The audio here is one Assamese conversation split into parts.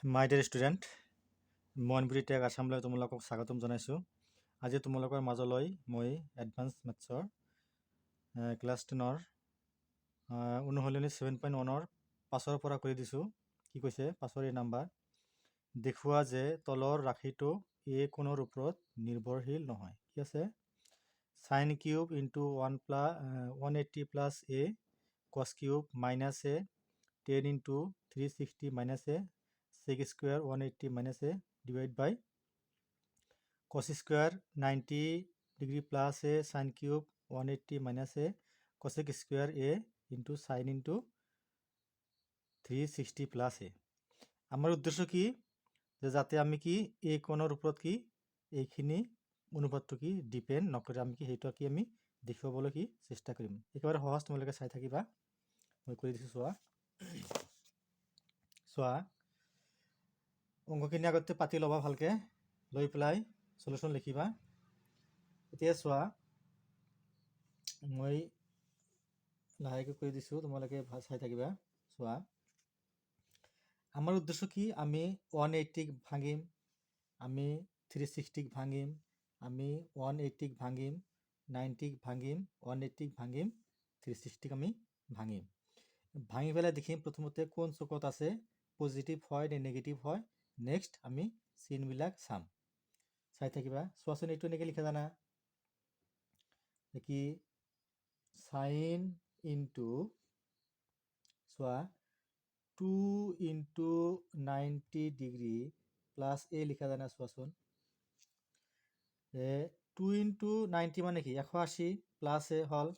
মাই ডিয়াৰ ষ্টুডেণ্ট, মইনবুৰি টেক আছামলৈ তোমালোকক স্বাগতম জনাইছোঁ। আজি তোমালোকৰ মাজলৈ মই এডভান্স মেথছৰ ক্লাছ 10ৰ অনুশীলনী 7.1ৰ 5ৰ পৰা কৰি দিছোঁ। কি কৈছে? 5ৰ নাম্বাৰ দেখুওৱা যে তলৰ ৰাশিটো এ কোণৰ ওপৰত নিৰ্ভৰশীল নহয়। কি আছে? সাইন কিউব ইনটু 180 প্লাছ এ কছ cube minus A 10 into 360 minus A sec square 180 minus a divided by cos square 90 degree plus a sin cube 180 minus a cosec square a into sin into 360 plus a। আমার উদ্দেশ্য কি যে যাতে আমি কি এই কোণৰ ওপৰত কি এইখিনি অনুপাতটো কি ডিপেন্ড নকৰে, আমি কি সেইটো কি আমি দেখুৱাবলৈ কি চেষ্টা কৰিম। একেবাৰে সহজ, তোমালোকে চাই থাকিবা। মই কৰি দিছোঁ, চোৱা অংকখিনি আগতে পাতি ল'বা ভালকৈ, লৈ পেলাই সলিউশ্যন লিখিবা। এতিয়া চোৱা মই লাহেকৈ কৰি দিছোঁ, তোমালোকে ভাল চাই থাকিবা। চোৱা আমাৰ উদ্দেশ্য কি, আমি 180ক ভাঙিম, আমি 360ক ভাঙিম, আমি 180ক ভাঙিম, 90ক ভাঙিম, 180ক ভাঙিম, 360ক আমি ভাঙিম। ভাঙি পেলাই দেখিম প্ৰথমতে কোন চুকত আছে, পজিটিভ হয় নে নেগেটিভ হয়। নেক্সট আমি চিনবিলাক চাম, চাই থাকিবা। চোৱাচোন এইটো এনেকৈ লিখা জানা কি সাইন ইনটু চোৱা 2 ইনটু 90 ডিগ্ৰী প্লাছ এ লিখা জানা। চোৱাচোন 2 ইনটু 90 মানে কি 180 প্লাছ এ হ'ল।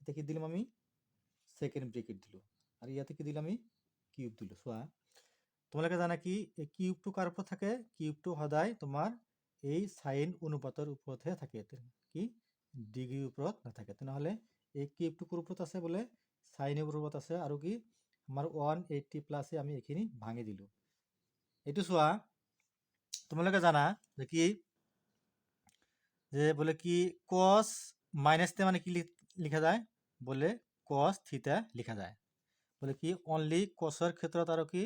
এতিয়া কি দিলাম আমি সেকেন্ড ব্ৰেকেট দিলোঁ, আৰু ইয়াতে কি দিলাম আমি কিউব দিলোঁ। চোৱা তোমালোকে জানা কি এই কিউবটো কাৰ ওপৰত থাকে? কিউবটো সদায় তোমাৰ এই সাইন অনুপাতৰ ওপৰতহে থাকে, কি ডিগ্ৰীৰ ওপৰত নাথাকে। তেনেহ'লে এই কিউবটো ক'ৰ ওপৰত আছে? বোলে সাইনৰ ওপৰত আছে। আৰু কি আমাৰ 180 প্লাছে আমি এইখিনি ভাঙি দিলোঁ। এইটো চোৱা তোমালোকে জানা যে কি যে বোলে কি কস মাইনাছ থিটা মানে কি লিখা যায়? বোলে কস থিটা লিখা যায়। বোলে কি অনলি কসৰ ক্ষেত্ৰত আৰু কি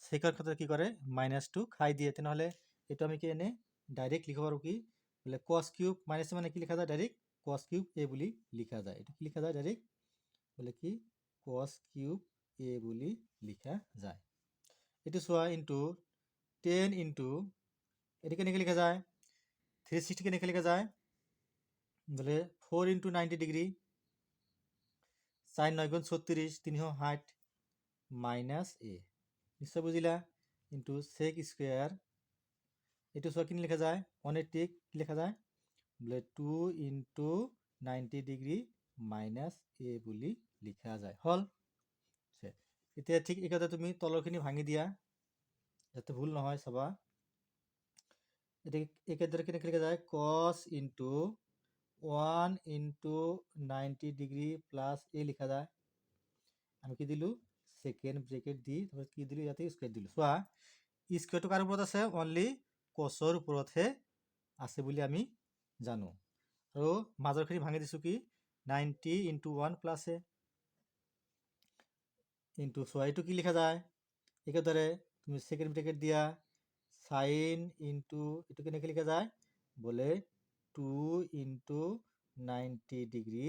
সেকৰ ক্ষেত্ৰত কি কৰে? মাইনাছটো খাই দিয়ে। তেনেহ'লে এইটো আমি কি এনে ডাইৰেক্ট লিখিব পাৰোঁ কি বোলে কস কিউব মাইনাছ মানে কি লিখা যায়? ডাইৰেক্ট কস কিউব এ বুলি লিখা যায়। এইটো কি লিখা যায়? ডাইৰেক্ট বোলে কি কস কিউব এ বুলি লিখা যায়। এইটো চোৱা ইনটু 10 ইনটু এইটো কেনেকৈ লিখা যায়? 360 কেনেকৈ লিখা যায়? বোলে 4 ইনটু 90 ডিগ্ৰী সাইন 9 গুণ 36 360 মাইনাছ এ, নিশ্চয় বুঝিলা, ইনটু সেক স্কোয়ার। এইটো চোৱা কিনে লিখা যায়? 180 কি লিখা যায়? বোলে 2 ইনটু 90 ডিগ্ৰী মাইনাছ এ বুলি লিখা যায়। হ'ল। এতিয়া ঠিক একেদৰে তুমি তলৰখিনি ভাঙি দিয়া যাতে ভুল নহয়, চাবা। এতিয়া একেদৰে কেনেকৈ লিখা যায়? কস ইনটু 1 ইনটু 90 ডিগ্ৰী প্লাছ এ লিখা যায়। আমি কি দিলোঁ? সেকেন্ড ব্ৰেকেট দি তাৰপিছত কি দিলোঁ? ইয়াতে স্কুৱেৰ দিলোঁ। চোৱা স্কুৱেৰটো কাৰ ওপৰত আছে? অনলি কছৰ ওপৰতহে আছে বুলি আমি জানো। আৰু মাজৰখিনি ভাঙি দিছোঁ কি 90 ইনটু 1 প্লাছ এ ইনটু চোৱা এইটো কি লিখা যায়? একেদৰে তুমি সেকেন্ড ব্ৰেকেট দিয়া সাইন ইনটু এইটো কেনেকৈ লিখা যায়? বোলে 2 ইনটু 90 ডিগ্ৰী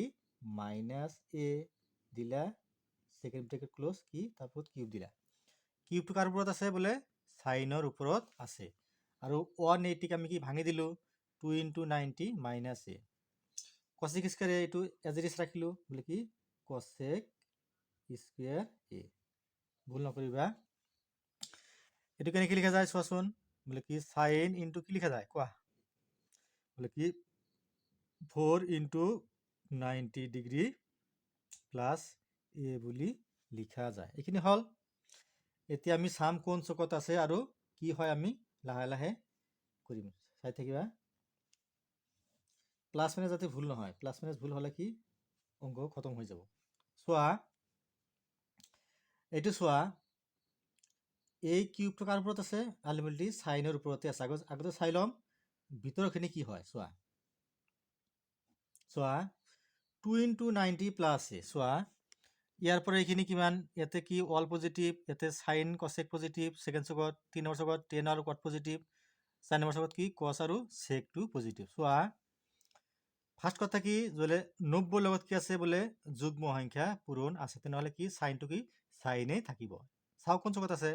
মাইনাছ এ দিলা, সেকেন্ড ব্ৰেকেট ক্লোজ, কি তাৰপৰ কিউব দিলা। কিউবটো কাৰ ওপৰত আছে? বোলে সাইনৰ ওপৰত আছে। আৰু 180ক আমি কি ভাঙি দিলোঁ 2 ইনটু 90 মাইনাছ এ। কসেক স্কোয়াৰ এইটো এজ ইট ইজ ৰাখিলোঁ, বোলে কি কসেক স্কোয়াৰ এ। ভুল নকৰিবা। এইটো কেনেকৈ লিখা যায়? চোৱাচোন বোলে কি সাইন ইনটু কি লিখা যায়? কোৱা বোলে কি 4 ইনটু 90 ডিগ্ৰী প্লাছ এ বুলি লিখা যায়। এইখিনি হ'ল। এতিয়া আমি চাম কোন চকত আছে আৰু কি হয়, আমি লাহে লাহে কৰিম, চাই থাকিবা। প্লাছ মাইনাছ যাতে ভুল নহয়, প্লাছ মাইনাছ ভুল হ'লে কি অংক খতম হৈ যাব। চোৱা এইটো চোৱা এই কিউবটো কাৰ ওপৰত আছে? আলটিমেটলি সাইনৰ ওপৰতে আছে। আগতে চাই ল'ম ভিতৰখিনি কি হয়। চোৱা চোৱা 2 ইনটু 90 প্লাছ এ। চোৱা ইয়াৰ পৰা এইখিনি কিমান ইয়াতে কি অল পজিটিভ ইয়াতে সাইন কসেক পজিটিভ সেকেন্ড চকত 3 নম্বৰ চকত টেন আৰু কট পজিটিভ 4 নম্বৰ চকত কি কস আৰু সেক টু পজিটিভ চোৱা ফার্স্ট কথা কি বলে 90 লগত কি আছে বলে যুগ্ম সংখ্যা পূরণ আছে তেনেহলে কি সাইনটো কি সাইনেই থাকিব চাও কোন চকত আছে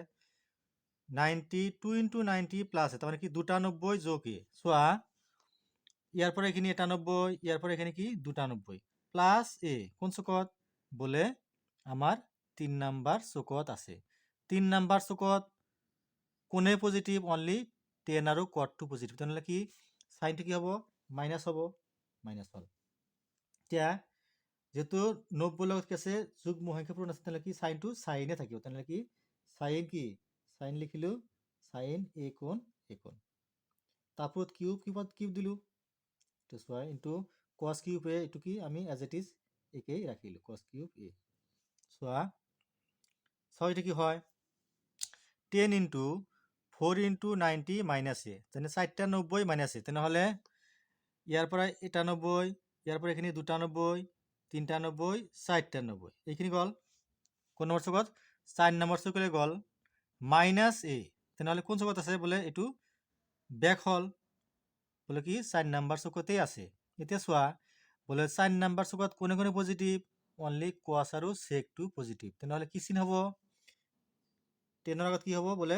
92 ইনটু 90 প্লাস তার মানে কি 92 যোগ এ চোৱা ইয়াৰ পৰা এখিনি 91 ইয়াৰ পৰা এখিনি কি 92 প্লাস এ কোন চকত বলে আমার 3 নাম্বার চকত আছে 3 নাম্বার চকত কোনে পজিটিভ অনলি 10 আৰু কট টু পজিটিভ তেনেহলে কি সাইনটো কি হ'ব মাইনাস হ'ব মাইনাস হল এতিয়া যেহেতু 90 লগত কি আছে যুগ্ম সংখ্যা পূরণ আছে তাহলে কি সাইনটো সাইনে থাকিব তাহলে কি সাইন লিখিলো সাইন এ কোণ তারপর কিউব দিলু তো চোৱা ইনটু cos কিউব এ এটো কি আমি এজ ইট ইজ একেই রাখিলো cos কিউব এ চোৱা এটা কি হয় 10 ইনটু 4 ইনটু 90 মাইনাস এ তেনে 490 মাইনাস এ তেনেহলে ইয়াৰ পৰা 91 ইয়াৰ পৰা এখিনি 92 93 94 এইখিনি গল কোন নম্বৰ চকত 4 নম্বৰ চকলে গল মাইনাস এ তেনেহলে কোন চকত আছে বলে এটু ব্যাক হল বলে কি 4 নাম্বার চকতেই আছে এতিয়া চোৱা বলে 4 নাম্বাৰ চকত কোনে কোনে পজিটিভ অনলি cos আৰু sec টু পজিটিভ তেনেহলে কি চিন হ'ব 10 ৰ আগত কি হ'ব বলে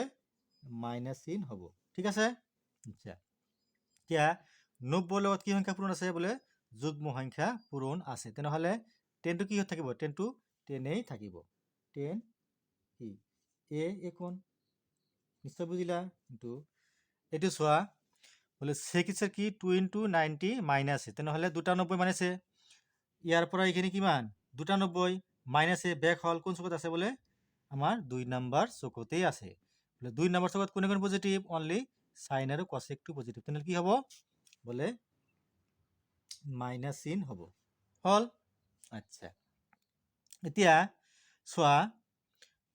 মাইনাস চিন হ'ব ঠিক আছে আচ্ছা এতিয়া 90 লগত কি সংখ্যা পূরণ আছে বলে যুগ্ম সংখ্যা পূরণ আছে তেনেহলে 10 টো কি থাকিব 10 টো 10 এই থাকিব 10 কি এ কোণ নিশ্চয় বুঝিলা কিন্তু এটো চোৱা বলে sec ইজ কি 2 ইনটু 90 মাইনাস এ তেনেহলে 92 মাইনাস এ ইয়াৰ পৰা এখিনি কিমান 92 মাইনাস এ ব্যাক হল কোন চকত আছে বলে আমার 2 নাম্বার চকতেই আছে বলে 2 নাম্বার চকত কোনে কোনে পজিটিভ অনলি সাইন আৰু cosec টু পজিটিভ তেনে কি হ'ব বলে মাইনাস চিন হ'ব হল আচ্ছা এতিয়া চোৱা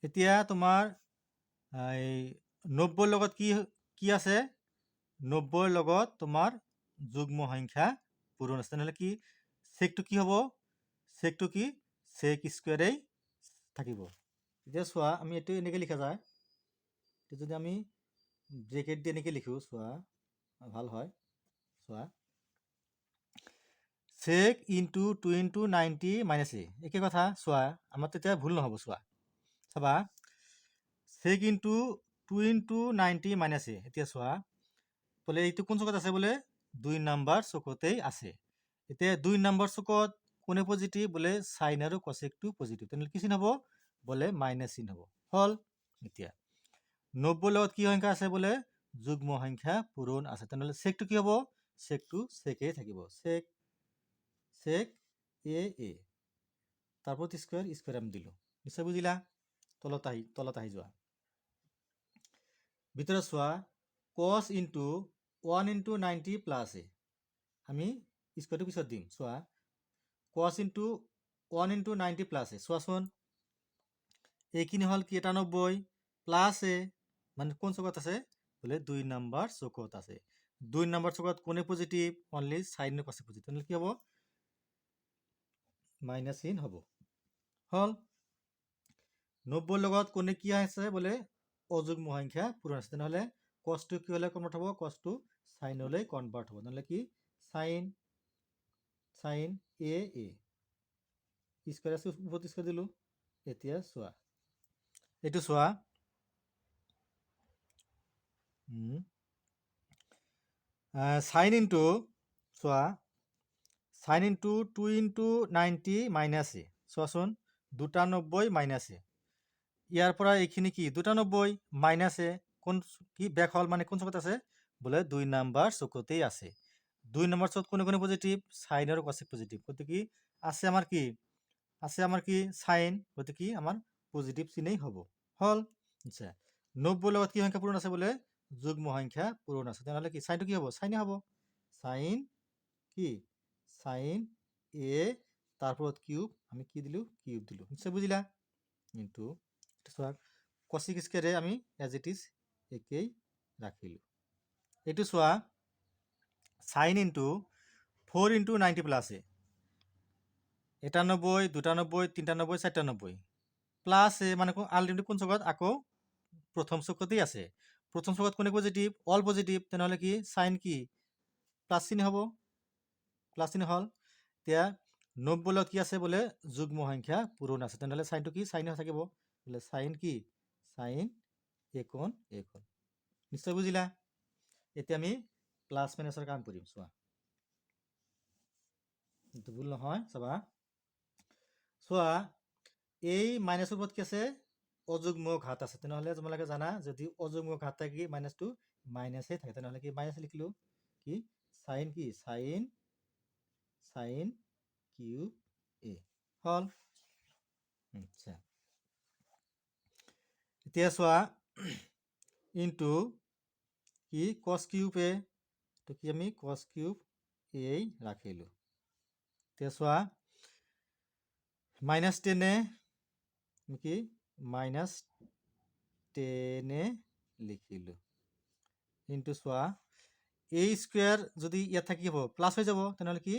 এতিয়া তোমাৰ এই 90 লগত কি আছে 90 লগত তোমাৰ যুগ্ম সংখ্যা পূরণ আছে তেনেহলে কি সেকটো কি হ'ব সেকটো কি sec স্কয়ারেই থাকিব এতিয়া চোৱা আমি এটো এনেকে লিখা যায় যদি আমি ব্ৰেকেট দিয়ে এনেকে লিখো চোৱা ভাল হয় চোৱা sec ইনটু 2 ইনটু 90 মাইনাস এ একে কথা চোৱা আমাৰ তেতিয়া ভুল নহব চোৱা চাবা sec ইনটু 2 ইনটু 90 মাইনাস এ এতিয়া চোৱা বলে এইটো কোন চকত আছে বলে 2 নাম্বার চকতেই আছে এতিয়া 2 নাম্বার চকত কোনে পজিটিভ বলে সাইন আৰু cosec টু পজিটিভ তেনে কি চিন হ'ব বলে মাইনাস চিন হ'ব হল এতিয়া 90 লগত কি সংখ্যা আছে বলে যুগ্ম সংখ্যা পূরণ আছে তেনেহলে sec টু কি হ'ব sec টু sec এ থাকিব sec এ তারপর স্কয়ার আমি দিলো নিশ্চয় বুঝিলা তলত আহি যোৱা ভিতৰে চোৱা cos ইনটু 1 ইনটু 90 প্লাস এ আমি স্কয়াৰটো পিছত দিম চোৱা cos ইনটু 1 ইনটু 90 প্লাস এ চোৱাচোন এইখিনি হল কি 91 প্লাস এ মানে কোন চকত আছে বলে 2 নাম্বার চকত আছে 2 নাম্বার চকত কোনে পজিটিভ অনলি সাইন আৰু cosec পজিটিভ তাহলে কি হ'ব মাইনাস চিন হ'ব হল 90 লগত কোনে কি আছে বলে অযুগ্ম সংখ্যা পূরণ আছে তেনেহলে cos টু কি হলে কনভার্ট হ'ব cos টু sin লৈ কনভার্ট হ'ব নহলে কি sin এ স্কয়ার আছে উপৰত স্কয়াৰ দিলু এতিয়া চোৱা এটো চোৱা সাইন ইনটু চোৱা সাইন ইনটু 2 ইনটু 90 মাইনাস এ চোৱাচোন 92 মাইনাস এ ইয়াৰ পৰা এইখিনি কি 92 মাইনাস এ কোন কি ব্যাক হল মানে কোন চকত আছে বলে 2 নাম্বার চকতেই আছে 2 নাম্বার চকত কোনে কোনে পজিটিভ সাইন আৰু cosec পজিটিভ কত কি আছে আমার কি সাইন কত কি আমার পজিটিভ চিনেই হ'ব হল আচ্ছা 90 লগত কি সংখ্যা পূরণ আছে বলে যুগ্ম সংখ্যা পূরণ আছে তাহলে কি সাইনটো কি হ'ব সাইনে হ'ব সাইন কি সাইন এ তারপর কিউব আমি কি দিলু কিউব দিলু নিশ্চয় বুঝিলা কিন্তু cosec স্কয়ারে আমি এজ ইট ইজ একেই রাখিলো এটো চোৱা সাইন ইনটু 4 ইনটু 90 প্লাস এ 91 92 93 94 প্লাস এ মানে আলটিমেটলি কোন চকত আকৌ প্রথম চকতেই আছে প্রথম চকত কোনে পজিটিভ অল পজিটিভ তেনেহলে কি সাইন কি প্লাস চিহ্ন হব প্লাস চিহ্ন হল এতিয়া 90 লগত কি আছে বলে যুগ্ম সংখ্যা পূরণ আছে তেনেহলে সাইনটো কি সাইন থাকিব বলে সাইন কি সাইন একোণ একোণ নিশ্চয় বুঝিলা এতিয়া আমি প্লাস মাইনাসৰ কাম কৰিম চোৱা এইটো ভুল নহয় চাবা চোৱা এই মাইনাসৰ ওপৰত কি আছে অযুগ্ম ঘাত আছে তেনেহলে তোমালোকে জানা যদি অযুগ্ম ঘাত থাকে কি মাইনাসটো মাইনাসে থাকে তেনেহলে কি মাইনাস লিখিলো কি সাইন সাইন কিউব এ হল আচ্ছা এতিয়া চোৱা ইনটু কি cos কিউব এ তো কি আমি cos কিউব এ রাখিলো এতিয়া চোৱা মাইনাস 10 এ কি মাইনাস 10 এ লিখিলো ইনটু চোৱা a স্কয়ার যদি ইয়া থাকি হবো প্লাস হয়ে যাব তাহলে কি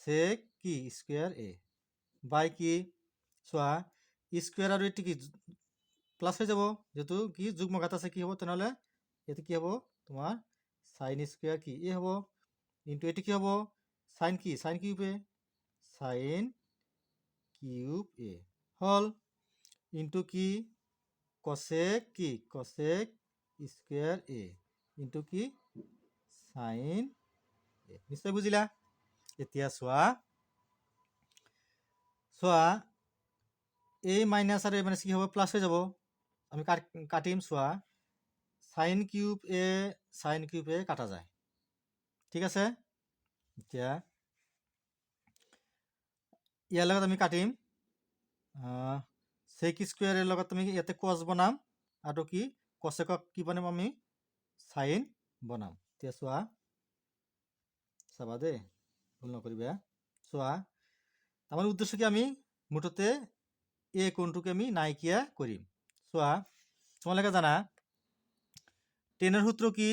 sec কি স্কয়ার a বাই কি চোৱা স্কয়ার আর এটি কি প্লাস হয়ে যাব যেহেতু কি যুগ্ম ঘাত আছে কি হবো তাহলে এতে কি হবো তোমার sin স্কয়ার কি a হবো ইনটু এটি কি হবো sin কি sin cube a sin cube a hall into কি cosec কি cosec স্কয়ার a ইনটু কি sin a নিশ্চয় বুঝিলা এতিয়া চোৱা চোৱা a minus R a minus কি হবে প্লাস হয়ে যাব আমি কাটিম চোৱা সাইন কিউব এ কাটা যায় ঠিক আছে এতিয়া ইয়াৰ লগত আমি কাটিম sec স্কয়াৰেৰ লগত আমি ইয়াতে cos বনাম আৰু কি cosecক কি বনাম আমি sin বনাম এতিয়া চোৱা চাবা দে ভুল নকৰিবা চোৱা আমাৰ উদ্দেশ্য কি আমি মুঠতে এই কোণটোকে আমি নাইকিয়া কৰিম চোৱা তোমালোকে জানা টেনৰ সূত্র কি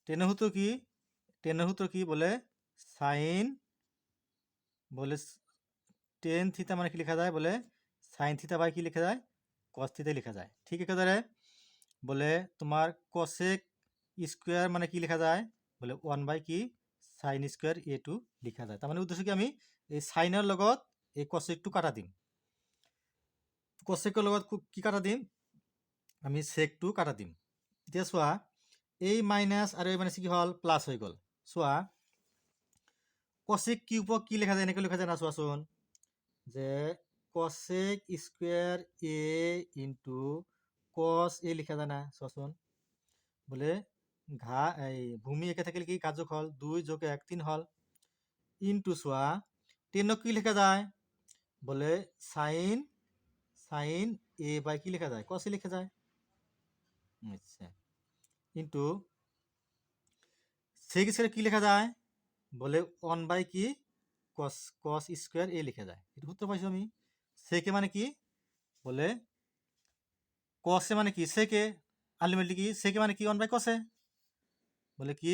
টেনের সূত্র কি বলে সাইন বলে টেন থিটা মানে কি লেখা যায় বলে সাইন থিটা বাই কি লেখা যায় কস থিটা লেখা যায় ঠিক একেদরে বলে তোমার কসেক স্কোয়ার মানে কি লেখা যায় বলে 1 বাই কি সাইন স্কোয়ার এ টু লেখা যায় তার মানে উদ্দেশ্য কি আমি এই সাইনের লগত এই কসেকটো কাটা দিম কসেকৰ লগত কি কাটা দিম আমি সেকটো কাটা দিম এতিয়া চোৱা এই মাইনাস আৰ এই মাইনাস কি হল প্লাস হয়ে গেল চোৱা কসেক কিউবক কি লেখা যায় এনেকে লেখা যায় না চোৱাচোন যে cosec স্কোয়াৰ এ ইন্টু cos এ লিখা যায় না চোৱাচোন বলে এই ভূমি একে থাকিলে কি কাৰ্যক হল 2 যোগ 1 3 হল ইন্টু চোৱা 10 কি লেখা যায় বলে সাইন এ বাই কি লেখা যায় cos এ লেখা যায় আচ্ছা ইন্টু sec স্কয়ার কি লেখা যায় বলে 1 বাই কি cos স্কয়ার এ লেখা যায় এটা সূত্র পাইছো আমি sec মানে কি বলে cos মানে কি sec আলটিমেটলি কি sec মানে কি 1 বাই cos বলে কি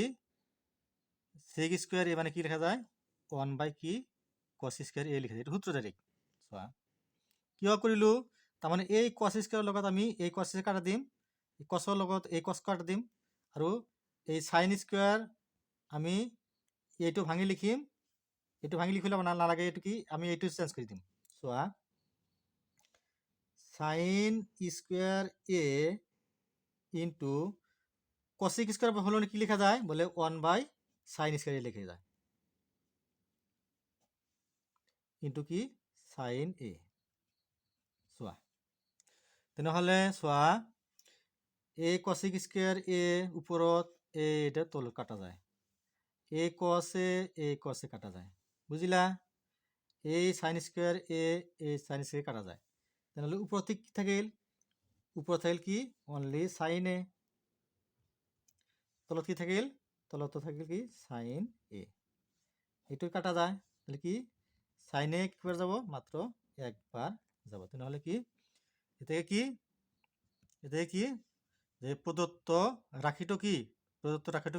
sec স্কয়ার এ মানে কি লেখা যায় 1 বাই কি cos স্কয়ার এ লেখা যায় এটা সূত্র ডাইরেক্ট চোৱা কিয় কৰিলো তাৰ মানে এই cos স্কয়াৰৰ লগত আমি এই cos কাটা দিম এই cosৰ লগত এই cos কাটা দিম আৰু এই sin স্কয়ার আমি এইটো ভাঙি লিখিম এইটো ভাঙি লিখিলে নালাগে এইটো কি আমি এইটো চেঞ্জ কৰি দিম চোৱা sin স্কয়ার এ ইনটু cosec স্কয়ার হলে কি লেখা যায় বলে 1 বাই sin স্কয়ার এ লিখে যায় ইনটু কি sin এ চোৱা তেনেহলে চোৱা এই cosec স্কয়াৰ এ উপৰত এটা তল কাটা যায় এই cos এ কাটা যায় বুঝিলা এই sin স্কয়ার এই sin স্কয়ার কাটা যায় তাহলে উপৰত কি থাকিল উপৰত থাকিল কি অনলি sin এ তলত কি থাকিল তলত থাকিল কি sin এ এইটো কাটা যায় তাহলে কি sin এ কিবার যাব মাত্র একবার যাব তাহলে কি এতে কি যে প্রদত্ত রাখিটো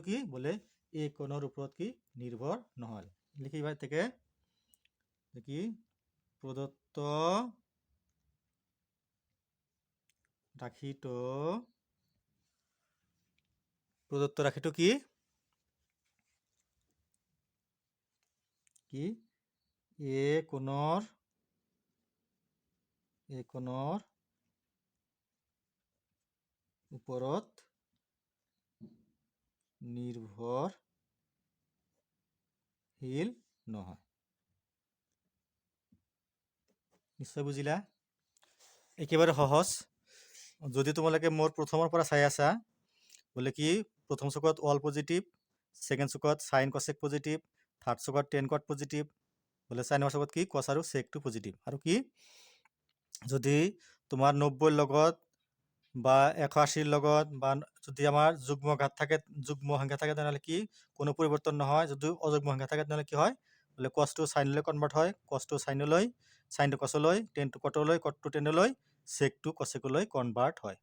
কি বলে এই কোণৰ ওপৰত কি নিৰ্ভৰ নহল লিখিবা থেকে কি প্ৰদত্ত ৰাশিটো কি কি এ কোণৰ ওপৰত নিৰ্ভৰশীল নহয়। নিশ্চয় বুজিলা? একেবাৰে সহজ। যদি তোমালোকে মোৰ প্ৰথমৰ পৰা চাই আছা, বোলে কি প্ৰথম চুকত অল পজিটিভ, ছেকেণ্ড চুকত সাইন কচেক পজিটিভ, থাৰ্ড চুকত টেন কট পজিটিভ, বোলে 4 নম্বৰ চুকত কি কচ আৰু চেকটো পজিটিভ। আৰু কি যদি তোমাৰ 90ৰ লগত বা 180ৰ লগত বা যদি আমাৰ যুগ্ম সংখ্যা থাকে তেনেহ'লে কি কোনো পৰিৱৰ্তন নহয়। যদি অযুগ্ম সংখ্যা থাকে তেনেহ'লে কি হয়, বোলে কচটো চাইনলৈ কনভাৰ্ট হয়, কচটো চাইনলৈ, চাইনটো কচলৈ, টেনটো কটলৈ, কটটো টেনলৈ, চেকটো কচেকলৈ কনভাৰ্ট হয়।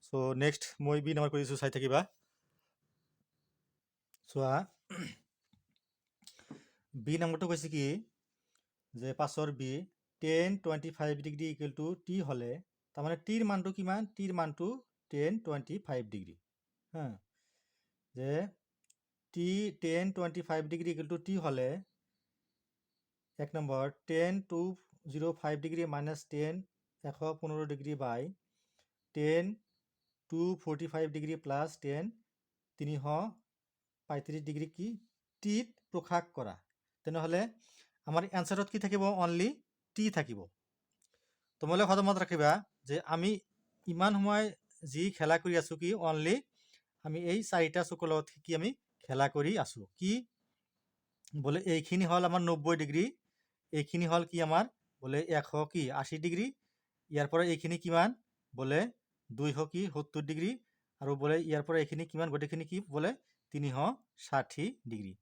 চ' নেক্সট মই বি নম্বৰ কৰিছোঁ, চাই থাকিবা। চোৱা বি নম্বৰটো কৈছে কি যে 5ৰ B 10 25 degree equal to T হ'লে, তাৰমানে টিৰ মানটো কিমান? টিৰ মানটো 10 25 ডিগ্ৰী। হা, যে T 10 25 degree equal to T হ'লে, এক নম্বৰ 10 205 ডিগ্ৰী মাইনাছ 10 115 ডিগ্ৰী বাই 10 245 ডিগ্ৰী প্লাছ 10 335 ডিগ্ৰী কি টিত প্ৰকাশ কৰা। তেনেহ'লে আমাৰ এনচাৰত কি থাকিব? অনলি টি থাকিব। তোমালোকে সদায় মনত ৰাখিবা যে আমি ইমান সময় যি খেলা কৰি আছোঁ কি অনলি আমি এই 4টা চুকৰ লগত কি আমি খেলা কৰি আছোঁ। কি বোলে এইখিনি হ'ল আমাৰ 90 ডিগ্ৰী, এইখিনি হ'ল কি আমাৰ বোলে 180 ডিগ্ৰী, ইয়াৰ পৰা এইখিনি কিমান বোলে 270 ডিগ্ৰী, আৰু বোলে ইয়াৰ পৰা এইখিনি কিমান, গোটেইখিনি কি বোলে 360 ডিগ্ৰী।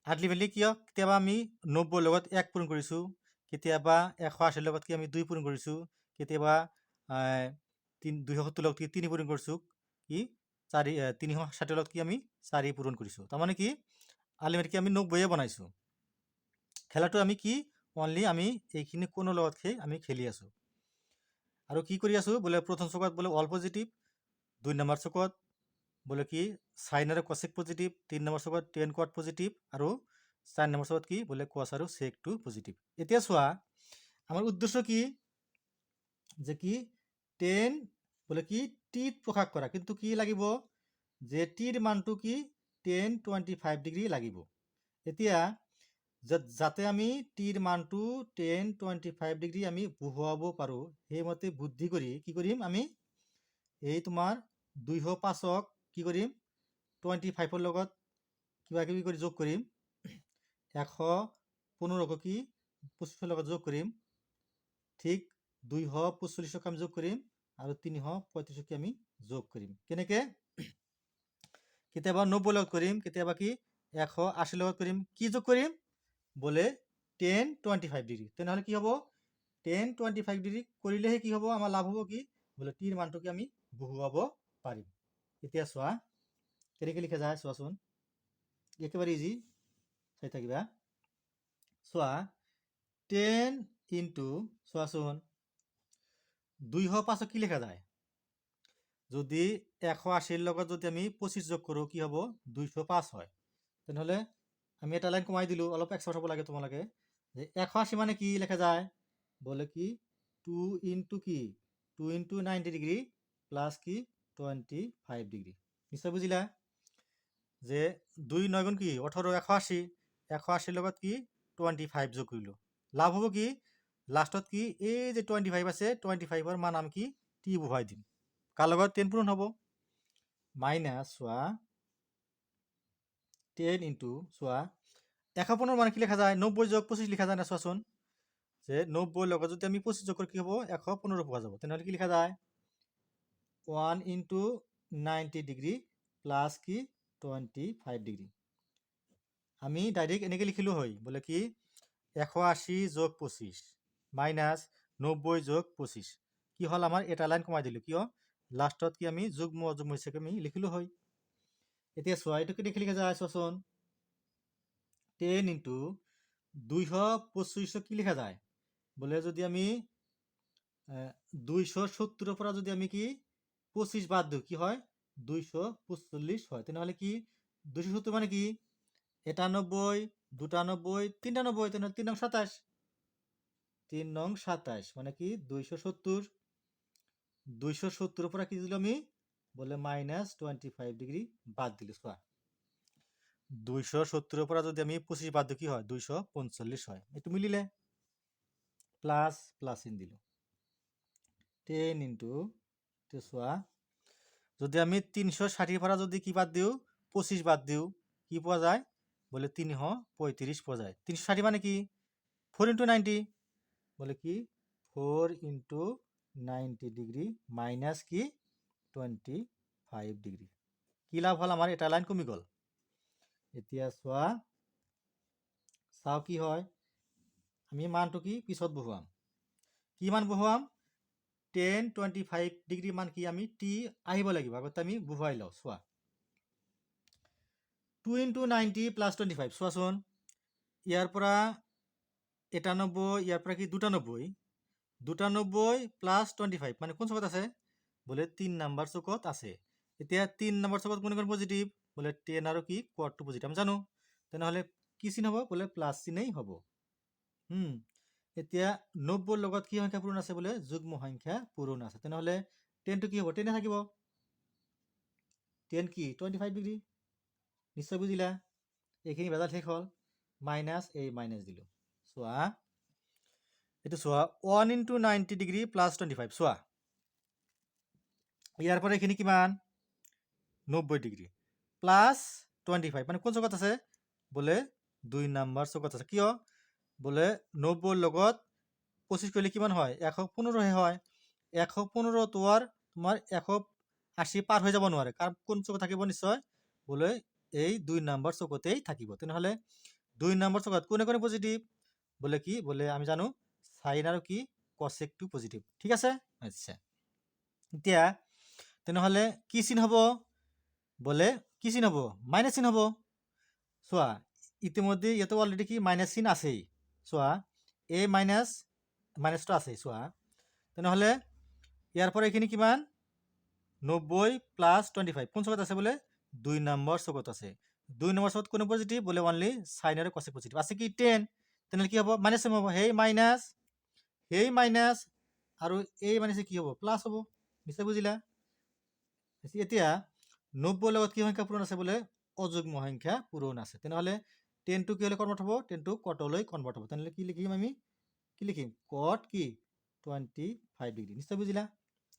আল্টিমেটলি কিয় কেতিয়াবা আমি 90ৰ লগত 1 পূৰণ কৰিছোঁ, কেতিয়াবা 180ৰ লগত কি আমি 2 পূৰণ কৰিছোঁ, কেতিয়াবা 270ৰ লগত কি 3 পূৰণ কৰিছোঁ, কি 360ৰ লগত কি আমি 4 পূৰণ কৰিছোঁ। তাৰমানে কি আল্টিমেটলি কি আমি 90য়ে বনাইছোঁ। খেলাটো আমি কি অনলি আমি এইখিনি কোণৰ লগত আমি খেলি আছোঁ। আৰু কি কৰি আছোঁ বোলে প্ৰথম চুকত বোলে অল পজিটিভ, 2 নম্বৰ চুকত বোলে কি সাইন আৰু কচেক পজিটিভ, 3 নম্বৰ চুকত টেন কট পজিটিভ, আৰু 4 নম্বৰ চুকত কি বোলে কচ আৰু চেকটো পজিটিভ। এতিয়া চোৱা আমাৰ উদ্দেশ্য কি যে কি 10 বোলে কি টিত প্ৰকাশ কৰা, কিন্তু কি লাগিব যে টিৰ মানটো কি 10 25 ডিগ্ৰী লাগিব। এতিয়া যাতে আমি টিৰ মানটো 10 25 ডিগ্ৰী আমি বহুৱাব পাৰোঁ, সেইমতে বুদ্ধি কৰি কি কৰিম আমি এই তোমাৰ 205ক কি কৰিম 25ৰ লগত কিবা কিবি কৰি যোগ কৰিম, 115ক কি 25ৰ লগত যোগ কৰিম, ঠিক 245ক আমি যোগ কৰিম, আৰু 335ক আমি যোগ কৰিম। কেনেকে? কেতিয়াবা 90ৰ লগত কৰিম, কেতিয়াবা কি 180ৰ লগত কৰিম। কি যোগ কৰিম বোলে 10 25 ডিগ্ৰী। তেনেহ'লে কি হ'ব 10 25 ডিগ্ৰী কৰিলেহে কি হ'ব আমাৰ লাভ হ'ব কি বোলে টিৰ মানটো কি আমি বহুৱাব পাৰিম। এতিয়া চোৱা কেনেকৈ লিখা যায় চোৱাচোন, একেবাৰে ইজি, চাই থাকিবা। চোৱা 10 ইনটু চোৱাচোন 205 কি লিখা যায়? যদি 180ৰ লগত যদি আমি 25 যোগ কৰোঁ কি হ'ব 205 হয়। তেনেহ'লে আমি এটা লাইন কমাই দিলোঁ, অলপ এক্সপাৰ্ট হ'ব লাগে তোমালোকে, যে 180 মানে কি লেখা যায় বোলে কি 2 ইনটু কি 2 ইনটু 90 ডিগ্ৰী প্লাছ কি 25 ডিগ্ৰী। নিশ্চয় বুজিলা যে 2 9 গুণ কি 18, 180, 180ৰ লগত কি 25 যোগ কৰিলোঁ। লাভ হ'ব কি লাষ্টত কি এই যে 25 আছে 25ৰ মান আমি কি টি বহুৱাই দিম, কাৰ লগত 10 পূৰণ হ'ব, মাইনাছ চোৱা 10 ইনটু চোৱা 115 মানে কি লেখা যায় 90 যোগ 25 লিখা যায় না। চোৱাচোন যে 90ৰ লগত যদি আমি 25 যোগ কৰোঁ কি হ'ব 115 পোৱা যাব। তেনেহ'লে কি লিখা যায় 1 ইনটু 90 ডিগ্ৰী প্লাছ কি 25 ডিগ্ৰী। আমি ডাইৰেক্ট এনেকৈ লিখিলোঁ হয় বোলে কি 180 যোগ 25 মাইনাছ 90 যোগ 25, কি হ'ল আমাৰ এটা লাইন কমাই দিলোঁ, কিয় লাষ্টত কি আমি যুগ্ম অযুগ্ম হিচাপে আমি লিখিলোঁ হয়। এতিয়া চোৱা এইটো কেনেকৈ লিখা যায় চোৱাচোন 10 ইনটু 225 কি লেখা যায় বলে যদি আমি 270 পৰা যদি আমি কি 25 বাদ দিও কি হয় 245 হয় তেনেহলে কি 270 মানে কি 91 92 93 তেনেহলে 3 নং 27 3 নং 27 মানে কি 270 270 পৰা কি দিলো আমি বলে -25 ডিগ্ৰি বাদ দিলো চোৱা 270 পৰা যদি আমি 25 বাদ দিও কি হয় 245 হয় এটো মিলিলে প্লাস প্লাস ইন দিলো 10 ইনটু তো চোৱা যদি আমি 360 পৰা যদি কি বাদ দিও 25 বাদ দিও কি পোৱা যায় বলে 335 পোৱা যায় 360 মানে কি 4 ইনটু 90 বলে কি 4 ইনটু 90 ডিগ্রি মাইনাস কি 25 ডিগ্রি কি লাভ হল আমার এটা লাইন কমি গল এতিয়া চোৱা চাও কি হয় আমি মানটো কি পিছত বহুৱাম কি মান বহুৱাম 10 25 ডিগ্ৰি মান কি আমি টি আহিব লাগিব আগতে আমি বহুৱাই লওঁ চোৱা 2 ইনটু 90 প্লাস 25 চোৱাচোন ইয়াৰ পৰা 91 ইয়াৰ পৰা কি 92 প্লাস 25 মানে কোন চকত আছে বলে 3 নাম্বার চকত আছে এতিয়া 3 নাম্বার চকত কোন কোন পজিটিভ বলে 10 আৰু কি কোয়ারটো পজিটিভ আমি জানো তেনেহলে কি চিন হ'ব বলে প্লাস চিনেই হ'ব এতিয়া 90 লগত কি সংখ্যা পূৰণ আছে বলে যুগ্ম সংখ্যা পূৰণ আছে তেনেহলে 10 টো কি হ'ব 10 থাকিব 10 কি 25 ডিগ্রি নিশ্চয় বুজিলা এইখিনি বেজাল শেষ হল মাইনাস এই মাইনাস দিলো চোৱা এটো চোৱা 1 ইনটু 90 ডিগ্ৰি প্লাস 25 চোৱা ইয়াৰ পৰা এইখিনি কিমান 90 ডিগ্রি প্লাস 25 মানে কোন চকত আছে বলে 2 নাম্বার চকত আছে কিয় বলে 90 লগত 25 কৰিলে কিমান হয় 115 হে হয় 115 তো আৰ তোমাৰ 180 পাৰ হয়ে যাব নোৱাৰে কাৰণ কোন চকত থাকিব নিশ্চয় বলে এই 2 নাম্বার চকতেই থাকিব তেনেহলে 2 নাম্বার চকত কোনে কোনে পজিটিভ বলে কি বলে আমি জানো সাইন আৰু কি কসেক টু পজিটিভ ঠিক আছে আচ্ছা এতিয়া তেনেহলে কি চিন হ'ব বলে কি চিন হ'ব মাইনাস চিন হ'ব চোৱা ইতিমধ্যে ইয়াতে অলৰেডি কি মাইনাস চিন আছেই চোৱা এ মাইনাসটো আছেই চোৱা তেনেহলে ইয়াৰ পৰা এইখিনি কিমান 90 প্লাস 25 কোন চকত আছে বলে 2 নম্বৰ চকত আছে 2 নম্বৰ চকত কোন পজিটিভ বলে অনলি সাইন আৰু কসেক পজিটিভ আছে কি 10 তেনেহলে কি হ'ব মাইনাস হ'ব হেই মাইনাস আৰু এই মাইনাসে কি হ'ব প্লাস হ'ব নিশ্চয় বুজিলা এতিয়া 90 লগত কি সংখ্যা পূৰণ আছে বলে অযুগ্ম সংখ্যা পূৰণ আছে তেনেহলে 10 টো কি হলে কনভার্ট হ'ব 10 টো কটলৈ কনভার্ট হ'ব তেনেহলে কি লিখিম আমি কি লিখিম কট কি 25 ডিগ্রি নিশ্চয় বুজিলা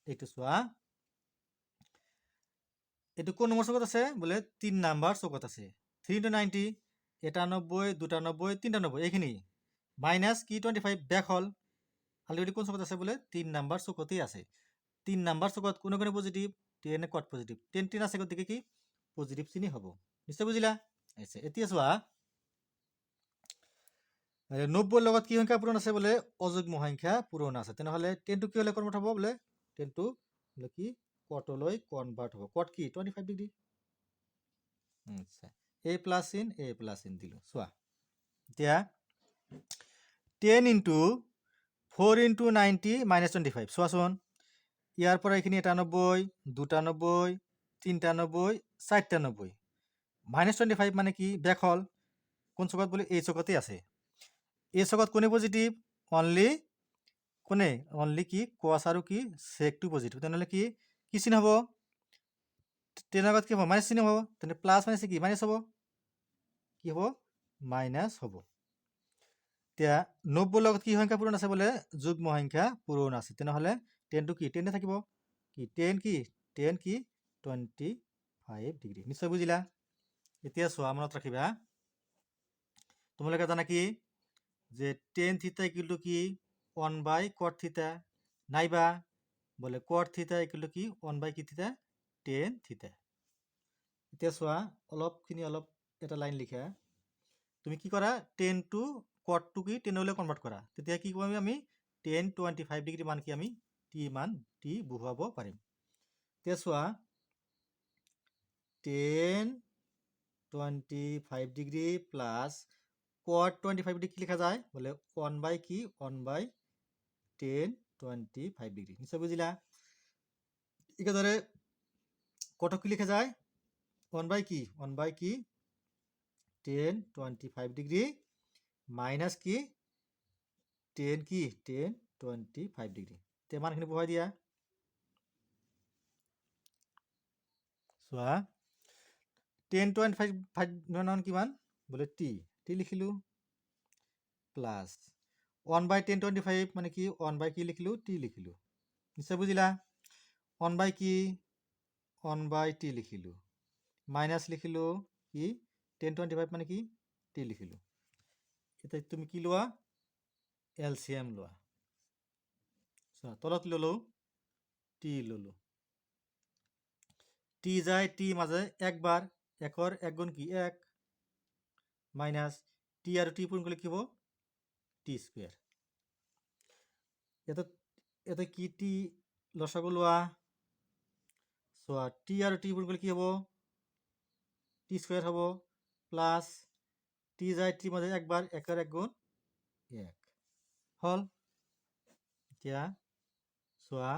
এইটো চোৱা এইটো কোন নম্বৰ চকত আছে বলে 3 নাম্বার চকত আছে 3 ইনটু 90 91 92 93 এইখিনি মাইনাস কি 25 ব্যাক হল অলরেডি কোন চকত আছে বলে 3 নাম্বার চকতেই আছে 3 নাম্বার চকত কোন কোন পজিটিভ 10 কট পজিটিভ 10 10 আছে গতিকে কি পজিটিভ চিনি হ'ব নিশ্চয় বুজিলা আচ্ছা এতিয়া চোৱা 90 লগত কি সংখ্যা পূৰণ আছে বলে অযুগ্ম সংখ্যা পূৰণ আছে তেনেহলে 10 টো কি হলে কনভার্ট হ'ব বলে 10 টো বলে কি কটলৈ কনভার্ট হ'ব কট কি 25 ডিগ্রি আচ্ছা এ প্লাস ইন দিলো চোৱা এতিয়া 10 ইনটু 4 ইনটু 90 মাইনাস 25 চোৱাচোন ইয়াৰ পৰা এইখিনি 91 92 93 94 মাইনাস 25 মানে কি ব্যাক হল কোন চকত বলে এই চকতেই আছে এই চকত কোনে পজিটিভ অনলি কি কস আৰু কি সেক টু পজিটিভ তেনেহলে কি চিন হ'ব 10 আগত কি হ'ব মাইনাস চিন হ'ব তেনে প্লাস মাইনাস কি মাইনাস হ'ব কি হ'ব মাইনাস হ'ব এতিয়া 90 লগত কি সংখ্যা পূৰণ আছে বলে যুগ্ম সংখ্যা পূৰণ আছে তেনেহলে 10 টো কি 10 থাকিব কি 10 কি 25 ডিগ্রি নিশ্চয় বুজিলা এতিয়া চোৱা মনত ৰাখিবা তোমালোকে জানা কি যে tan থিটা ইকুয়াল টু কি 1 বাই cot থিটা নাইবা বলে cot থিটা ইকুয়াল টু কি 1 বাই কি থিটা tan থিটা এতিয়া চোৱা অলপ এটা লাইন লিখা তুমি কি কৰা tan টু cot টু কি tan লৈ কনভাৰ্ট কৰা তেতিয়া কি কৰিম আমি tan 25 ডিগ্ৰি মান কি আমি টি বহুৱাব পাৰিম এতিয়া চোৱা tan 25 degree plus cot 25 degree কি লেখা যায় বলে 1 বাই কি 1 বাই 10 25 ডিগ্রি নিশ্চয় বুঝিলা একে ধরে কত কি লেখা যায় 1 বাই কি 1 বাই কি 10 25 ডিগ্রি মাইনাস কি 10 কি 10 25 ডিগ্রি তে মানখিনি বহাই দিয়া চোৱা 10 25 কিমান বলে টি টি লিখিলো প্লাস 1 বাই 10 25 মানে কি 1 বাই কি লিখিলো টি লিখিলো নিশ্চয় বুঝিলা 1 বাই কি 1 বাই টি লিখিলো মাইনাস লিখিলো কি 10 25 মানে কি টি লিখিলো এটা তুমি কি লোৱা এলসিএম লোৱা চোৱা তলত ললো টি ললো টি যায় টি মাঝে একবার একর এক গুণ কি এক মাইনাস টি আর টি পূরণ করলে কি হবো টি স্কোয়ার এতে কি টি লসাগু লোৱা চোৱা টি আর টি পূরণ করলে কি হবো টি স্কোয়ার হবো প্লাস টি যায় টি মাঝে একবার একর এক গুণ এক হল এতিয়া চোৱা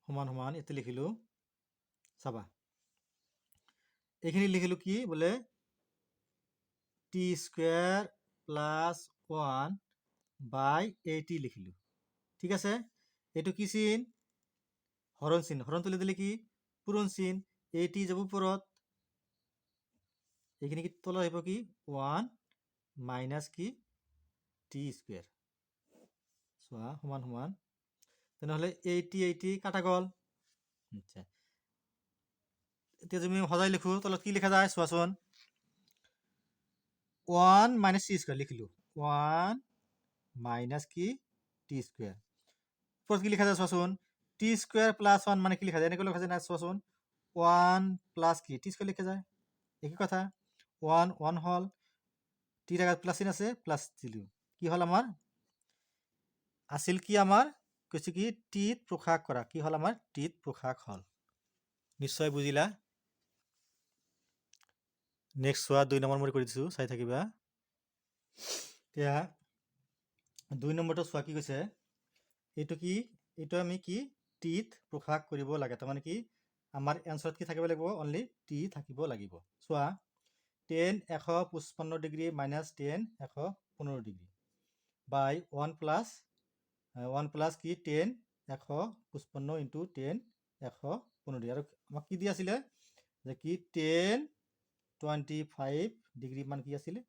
সমান সমান এতে লিখিলো চাবা এইখিনি লিখিলো কি বলে টি স্কোয়ার প্লাস 1 বাই 80 লিখিলো ঠিক আছে এটু কি চিন হরণ চিন হরণ তুলে দিলে কি পূরণ চিন 80 যাব উপরত এইখিনি কি তলত আহিব কি 1 মাইনাস কি টি স্কোয়ার চোৱা সমান সমান তেনেহলে 80 80 কাটা গল আচ্ছা এতিয়া তুমি সজাই লিখো তলত কি লেখা যায় চোৱাচোন 1 মাইনাস টি স্কোয়াৰ লিখিলো 1 মাইনাস কি টি স্কোয়াৰ উপৰ কি লেখা যায় চোৱাচোন টি স্কোয়ার প্লাস 1 মানে কি লেখা যায় এনেকৈ লেখা যায় না চোৱাচোন 1 প্লাস কি টি স্কোয়ার লেখা যায় একই কথা 1 1 হল টি জায়গায় প্লাস চিন আছে প্লাস দিলো কি হল আমার আছিল কি আমার কৈছে কি টিত প্রকাশ করা কি হল আমার টিত প্রকাশ হল নিশ্চয় বুঝিলা নেক্সট চোৱা 2 নম্বৰ মই কৰি দিছো চাই থাকিবা এতিয়া 2 নম্বৰটো চোৱা কি কৈছে এইটো কি এইটো আমি কি টিত প্ৰকাশ কৰিব লাগে তাৰ মানে কি আমাৰ এনসাৰত কি থাকিব লাগিব অনলি টি থাকিব লাগিব চোৱা 10 155 ডিগ্ৰী মাইনাস 10 115 ডিগ্ৰী বাই 1 প্লাস কি 10 155 ইনটু 10 115 ডিগ্ৰী আৰু আমাক কি দি আছিলে যে কি 10 25 ডিগ্ৰী মান কি আছিলে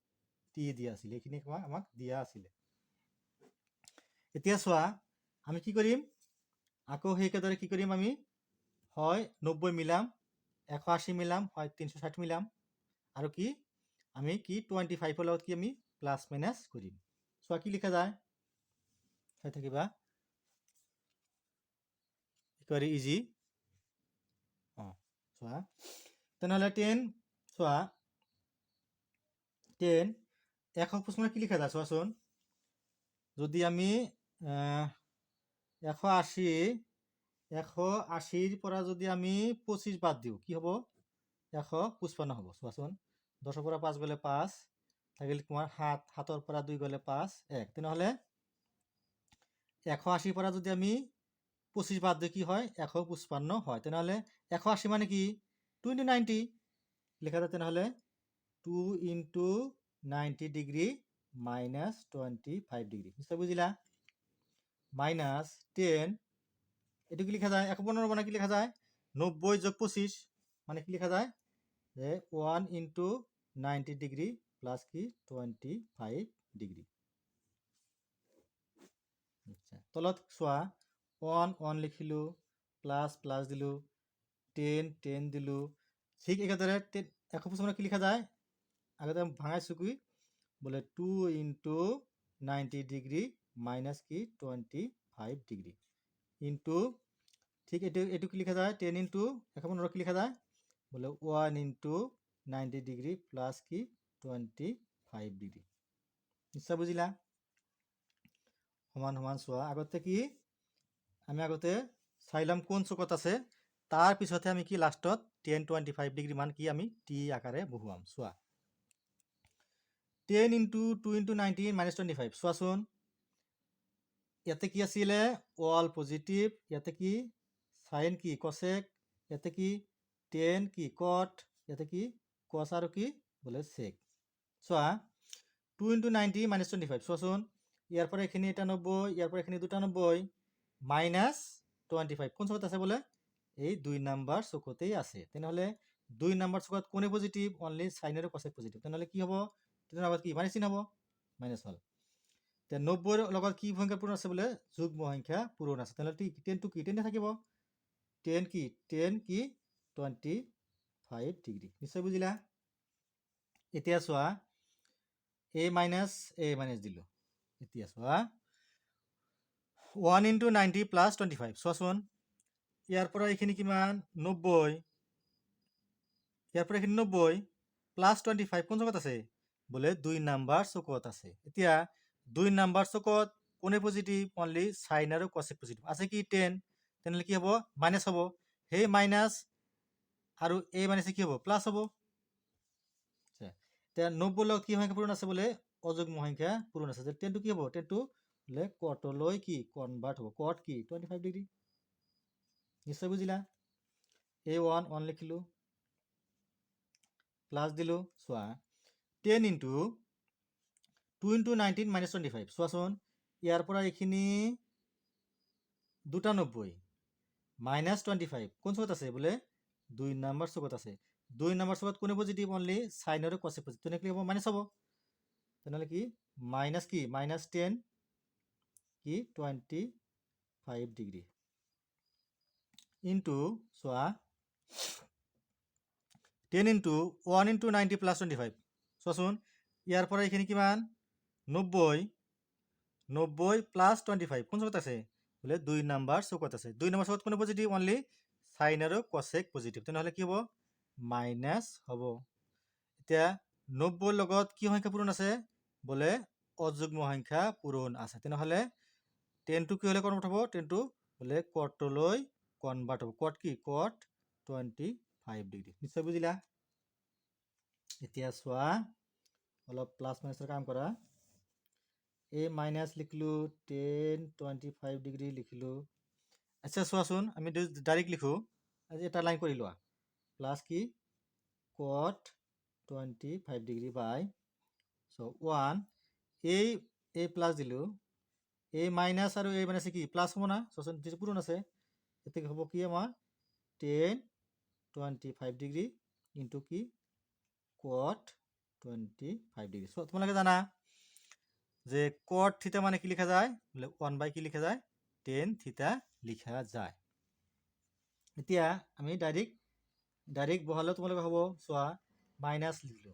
টি দিয়া আছিলে এইখিনি আমাক দিয়া আছিলে এতিয়া চোৱা আমি কি কৰিম আকৌ সেইকেদৰে কি কৰিম আমি হয় 90 মিলাম 180 মিলাম হয় 360 মিলাম আৰু কি আমি কি 25 লগত কি আমি প্লাস মাইনাস কৰিম চোৱা কি লিখা যায় চাই থাকিবা very easy চোৱা তেনেহলে 10 চোৱা 10 155 কি লিখা যায় চোৱাচোন যদি আমি 180 পৰা যদি আমি 25 বাদ দিও কি হব 155 হব চোৱাচোন 10 পৰা 5 গলে 5 থাকিল তোমাৰ 7 7 পৰা 2 গলে 5 1 তেনেহলে 180 পৰা যদি আমি 25 বাদ দিও কি হয় 155 হয় তেনেহলে 180 মানে কি 2 into 90 লেখা যায় তেনেহলে 2 into 90 ডিগ্ৰী মাইনাস 25 ডিগ্ৰী নিশ্চয় বুঝিলা মাইনাস 10 এটু কি লেখা যায় 115 মানে কি লেখা যায় 90 যোগ 25 মানে কি লেখা যায় যে 1 into 90 ডিগ্ৰী প্লাস কি 25 ডিগ্ৰী আচ্ছা তলত চোৱা 1 1 লিখিলো প্লাস প্লাস দিলো 10 10 দিলো ঠিক একেদৰে 155 মানে কি লেখা যায় আগতে ভাঙাইছো কি বলে 2 into 90 ডিগ্ৰী মাইনাস কি 25 ডিগ্ৰী ইনটু ঠিক এটু কি লেখা যায় 10 into 115 কি লেখা যায় বলে 1 into 90 ডিগ্ৰী প্লাস কি 25 ডিগ্ৰী নিশ্চয় বুঝিলা সমান সমান চোৱা আগতে কি আমি আগতে চাইলাম কোন চুকত আছে তাৰ পিছতে আমি কি লাষ্টত 10 25 ডিগ্ৰী মান কি আমি টি আকাৰে বহুৱাম চোৱা 10 ইন্টু 2 ইন্টু 19 মাইনাছ 25 চোৱাচোন ইয়াতে কি আছিলে অল পজিটিভ ইয়াতে কি সাইন কি কসেক ইয়াতে কি টেন কি কট ইয়াতে কি কস আৰু কি বোলে সেক চোৱা 2 ইন্টু 90 মাইনাছ 25 চোৱাচোন ইয়াৰ পৰা এইখিনি এটা 90 ইয়াৰ পৰা এইখিনি দুটা 90 মাইনাছ 25 কোন চকত আছে বোলে এই 2 নাম্বাৰ চকতেই আছে তেনেহলে 2 নাম্বাৰ চকত কোনে পজিটিভ অনলি সাইন আৰু কসেক পজিটিভ তেনেহলে কি হ'ব তেনেহলে আগত কি মাইনাছ চিন হ'ব মাইনাছ হ'ল তে 90 লগত কি সংখ্যা পূৰণ আছে বোলে যুগ্ম সংখ্যা পূৰণ আছে তেনেহলে 10 টু কি 10 থাকিব 10 কি 25 ডিগ্ৰী নিশ্চয় বুজিলা এতিয়া চোৱা a মাইনাছ দিলো এতিয়া চোৱা 1 ইন্টু 90 প্লাছ 25 চোৱাচোন ইয়াৰ পৰা এইখিনি কিমান 90 ইয়াৰ পৰা এইখিনি 90 প্লাছ 25 কোন চকত আছে বোলে 2 নাম্বাৰ চকত আছে এতিয়া 2 নাম্বাৰ চকত কোনে পজিটিভ অনলি সাইন আৰু কসেক পজিটিভ আছে কি 10 তেনেহলে কি হ'ব মাইনাছ হ'ব সেই মাইনাছ আৰু a মাইনাছে কি হ'ব প্লাছ হ'ব এতিয়া 90 লগত কি সংখ্যা পূৰণ আছে বোলে অযুগ্ম সংখ্যা পূৰণ আছে 10 টো কি হ'ব 10 টো বোলে কটলৈ কি কনভাৰ্ট হ'ব কট কি 25 ডিগ্ৰী নিশ্চয় বুজিলা a1 লিখিলো প্লাস দিলো চোৱা 10 ইন্টু 2 ইন্টু 19 মাইনাছ 25 চোৱাচোন ইয়াৰ পৰা এইখিনি দুটা 90 মাইনাছ 25 কোন চকত আছে বোলে 2 নাম্বাৰ চকত আছে 2 নাম্বাৰ চকত কোনে পজিটিভ অনলি সাইন আৰু কসেক পজিটিভ তেনেহলে কি হ'ব মাইনাছ হ'ব তেনেহলে কি মাইনাছ 10 কি 25 ডিগ্ৰী ইন্টু চোৱা 10 ইন্টু 1 ইন্টু 90 প্লাছ 25 চোৱাচোন ইয়াৰ পৰা এইখিনি কিমান 90 প্লাছ 25 কোন চকত আছে বোলে 2 নাম্বাৰ চকত আছে 2 নাম্বাৰ চকত কোনে পজিটিভ অনলি সাইন আৰু কসেক পজিটিভ তেনেহলে কি হ'ব মাইনাছ হ'ব এতিয়া 90 লগত কি সংখ্যা পূৰণ আছে বোলে অযুগ্ম সংখ্যা পূৰণ আছে তেনেহলে 10 টো কি হলে কনভাৰ্ট হ'ব 10 টো বোলে কটলৈ কনভাৰ্ট হ'ব কট কি কট 25 ডিগ্ৰী নিশ্চয় বুজিলা এতিয়া চোৱা অলপ প্লাস মাইনাসৰ কাম কৰা a মাইনাস লিখলো 10 25 ডিগ্ৰী লিখিলো আচ্ছা চোৱাচোন আমি ডাইৰেক্ট লিখো আজি এটা লাইন কৰি লোৱা প্লাস কি cot 25 degree by so 1 a plus দিলো a মাইনাস আৰু a মাইনাস কি প্লাস হ'ব না চোৱাচোন যেটো পূৰণ আছে এতে হ'ব কি আমাৰ 10 25 ডিগ্ৰী ইনটু কি cot 25 ডিগ্ৰী সো তোমালোকে জানা যে cot থিটা মানে কি লেখা যায় বলে 1 বাই কি লেখা যায় tan থিটা লেখা যায় এতিয়া আমি ডাইরেক্ট বহালে তোমালোকে হ'ব চোৱা মাইনাস লিখলো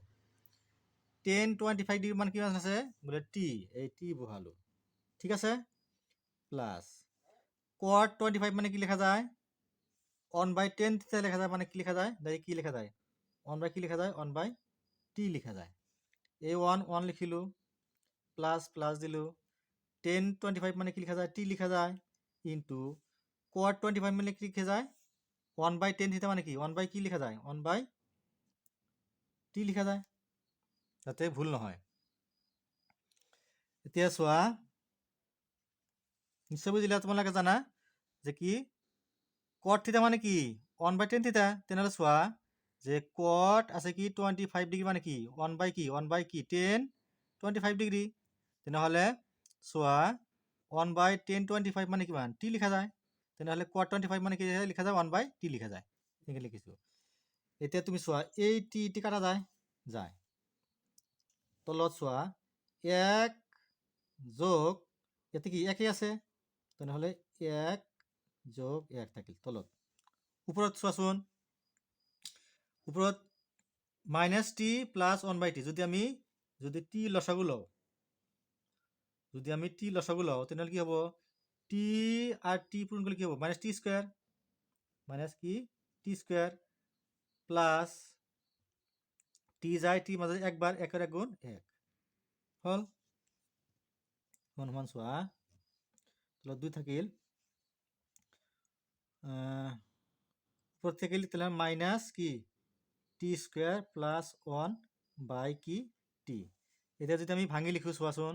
tan 25 ডিগ্ৰী মান কিমান আছে বলে t এই t বহালো ঠিক আছে প্লাস cot 25 মানে কি লেখা যায় 1 বাই tan থিটা লেখা যায় মানে কি লেখা যায় ডাইরেক্ট কি লেখা যায় 1 বাই কি লেখা যায় 1 বাই t লেখা যায় a1 1 লিখিলো প্লাস দিলো 10 25 মানে কি লেখা যায় t লেখা যায় ইনটু cot 25 মানে কি লেখা যায় 1 বাই 10 থিটা মানে কি 1 বাই কি লেখা যায় 1 বাই t লেখা যায় যাতে ভুল নহয় এতিয়া চোৱা নিশ্চয় বুজিলা তোমালোকে জানা যে কি cot থিটা মানে কি 1 বাই 10 থিটা তেনেহলে চোৱা যে cot আছে কি 25 ডিগ্ৰী মানে কি 1 বাই কি 10 25 ডিগ্ৰী তেনেহলে চোৱা 1 বাই 10 25 মানে কিমান t লিখা যায় তেনেহলে cot 25 মানে কি লিখা যায় 1 বাই t লিখা যায় এনেকৈ লিখিছো এতিয়া তুমি চোৱা এই t কাটা যায় তলত চোৱা 1 যোগ এতে কি একই আছে তেনেহলে 1 যোগ 1 থাকিল তলত উপৰত চোৱাচোন উপৰত মাইনাস t প্লাস 1 বাই t যদি t লসাগু লও তেনেহলে কি হ'ব t আর t পূরণ করলে কি হবে minus t square plus t যায় t মাঝে একবার একের এক গুণ 1 হল সমান চোৱা তলত 2 থাকিল উপর থাকিল তাহলে মাইনাস কি t স্কয়ার প্লাস 1 বাই কি t এতিয়া যদি আমি ভাঙি লিখো চোৱাচোন,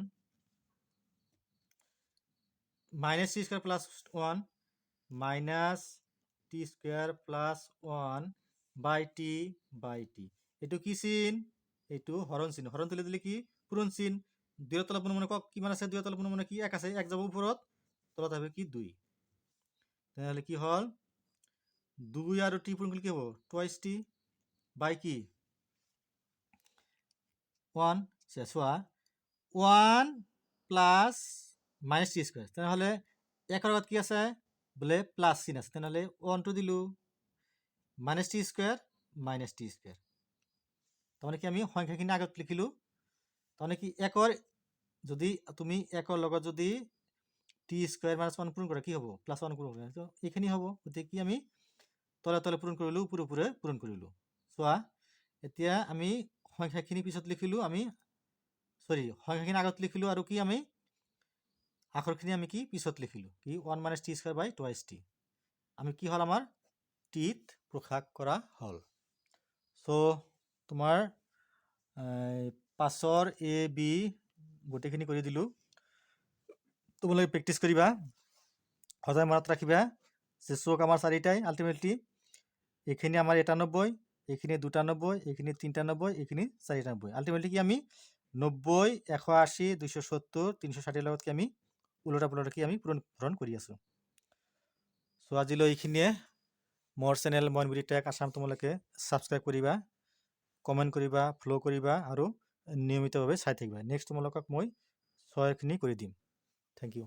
minus T square plus 1 minus T square plus 1 by T by T. এইটো কি চিন? এইটো হৰণ চিন। হৰণ তুলি দিলে কি? পূৰণ চিন। 2 তলত মনে কওক কিমান আছে? 2 তলত মনে কি? 1 আছে। 1 যাব ওপৰত, তলত হবে কি? 2। তেনেহ'লে কি হ'ল? 2 আৰু টি পূৰণ কৰিলে কি হ'ব? টুৱাইচ টি বাই কি? 1। চোৱা 1 প্লাছ মাইনাছ টি স্কুৱেৰ। তেনেহ'লে 1ৰ আগত কি আছে? বোলে প্লাছ চিন আছে। তেনেহ'লে 1টো দিলোঁ, minus T square minus T square. তাৰমানে কি আমি সংখ্যাখিনি আগত লিখিলোঁ। তাৰমানে কি 1ৰ যদি তুমি 1ৰ লগত যদি টি স্কুৱেৰ মাইনাছ 1 পূৰণ কৰা কি হ'ব? প্লাছ 1 পূৰণ কৰা, এইখিনি হ'ব। গতিকে কি আমি তলে তলে পূৰণ কৰিলোঁ, ওপৰে ওপৰে পূৰণ কৰিলোঁ। চোৱা এতিয়া আমি সংখ্যাখিনি পিছত লিখিলোঁ, সংখ্যাখিনি আগত লিখিলোঁ আৰু কি আমি আখৰখিনি আমি কি পিছত লিখিলোঁ, কি 1 মাইনাছ টি স্কুৱেৰ বাই টুৱাইচ টি। আমি কি হ'ল, আমাৰ টিত প্ৰকাশ কৰা হ'ল। চ' তোমাৰ 5ৰ এ বি গোটেইখিনি কৰি দিলোঁ। তোমালোকে প্ৰেক্টিছ কৰিবা, সদায় মনত ৰাখিবা যে চোক আমাৰ 4টাই আল্টিমেটলি। এইখিনি আমাৰ 91, এইখিনি 92, এইখিনি 93, এইখিনি 94। আল্টিমেটলি কি আমি 90, 180, 270, 360 লগত কি আমি ওলোটা পোলোটা কি আমি পূৰণ কৰি আছোঁ। চ' আজিলৈ এইখিনিয়ে। মোৰ চেনেল মইনবিডি টেক আছাম তোমালোকে ছাবস্ক্ৰাইব কৰিবা, কমেণ্ট কৰিবা, ফ'ল' কৰিবা আৰু নিয়মিতভাৱে চাই থাকিবা। নেক্সট তোমালোকক মই 6খিনি কৰি দিম। Thank U.